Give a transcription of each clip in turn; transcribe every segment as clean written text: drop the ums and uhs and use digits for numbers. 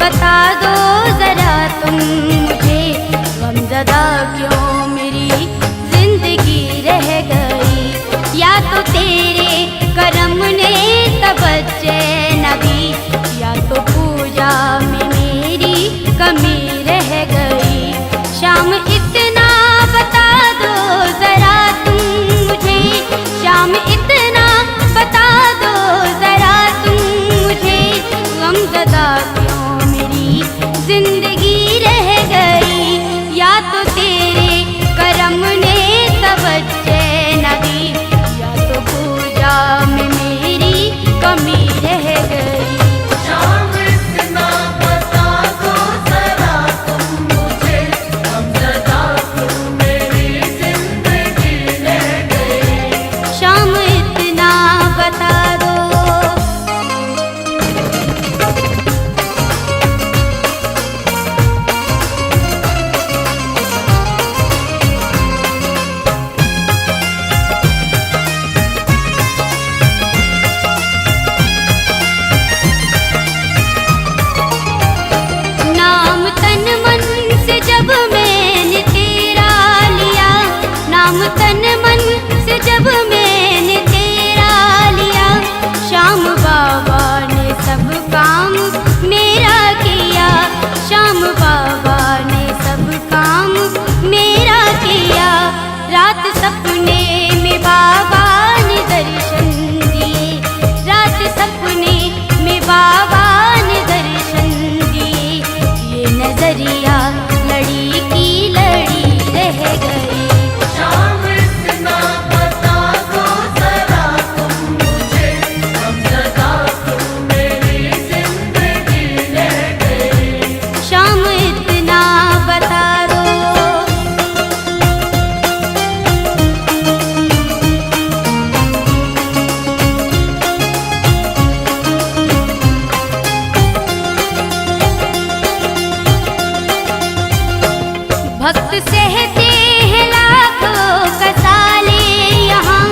बता दो जरा तुम मुझे, गमज़दा क्यों मेरी जिंदगी रह गई। या तो तेरे करम ने तवज्जो न दी, या तो पूजा में मेरी कमी रह गई। शाम इतना बता दो जरा तुम मुझे, शाम इतना बता दो जरा तुम मुझे, गमज़दा क्यों मेरी जिंदगी रह गई। या तो तेरे करम ने तवज्जो न दी, या तो पूजा में मेरी कमी रह गई। शाम इतना बता दो जरा तुम मुझे, गमज़दा क्यों मेरी जिंदगी रह गई। शाम इतना बता दो। नाम तन मन से जब मैंने तेरा लिया, नाम तन मन से जब मैंने तेरा लिया, श्याम बाबा ने सब काम मेरा किया, श्याम बाबा ने सब काम मेरा किया। रात सपने में बाबा ने दर्शन दिए, रात सपने में बाबा ने दर्शन दिए। ये नजरिया लड़ी की लड़ी रह गई। शाम इतना बता दो जरा तुम मुझे, गमज़दा क्यों मेरी जिंदगी रह गई। शाम इतना बता दो। भक्त सहते हैं लाखों कसाले यहाँ,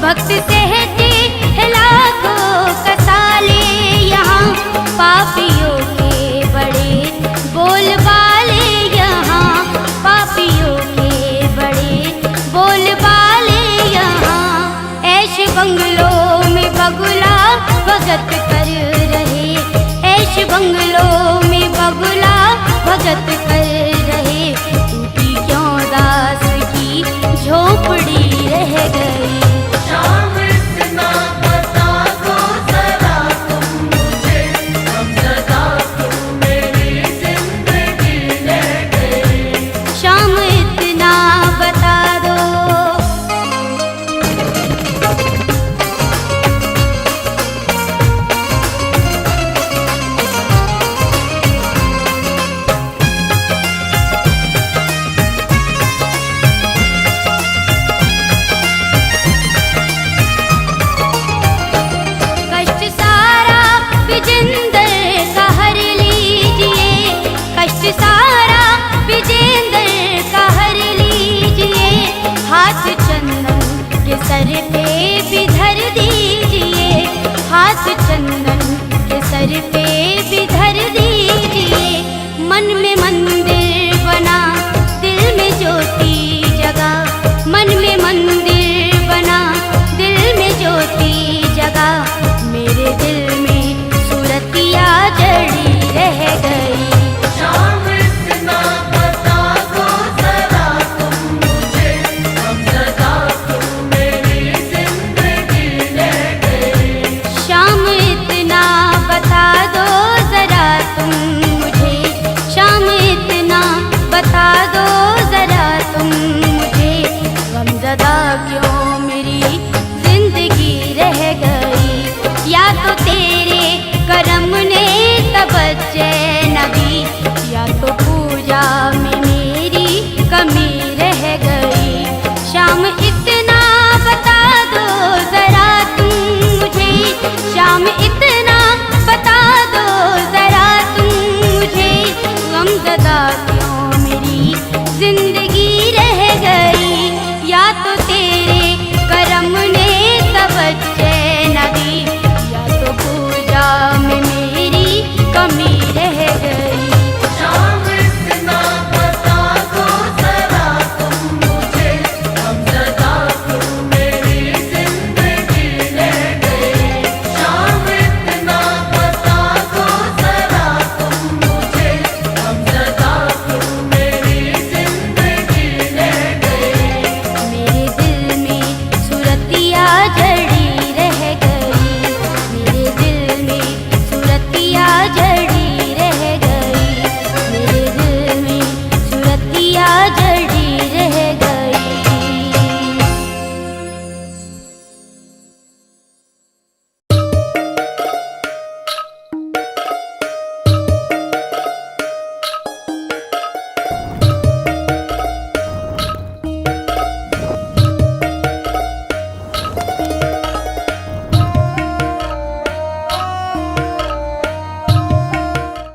भक्त सहते हैं लाखों कसाले यहाँ, पापियों के बड़े बोलबाले यहाँ, पापियों के बड़े बोलबाले यहाँ। ऐश बंगलों में बगुला भगत कर रहे, ऐश बंगलों में बगुला भगत कर रहे। टूटी क्यों दास की झोपड़ी रह गई। शाम इतना बता दो जरा तुम मुझे, गमज़दा क्यों मेरी जिंदगी रह गई। शाम इतना बता दो। कष्ट सारा विजेंदर का हर लीजिए, कष्ट सारा विजेंदर का हर लीजिए। हाथ चंदन के सर पे भी धर दीजिए, हाथ चंदन के सर पे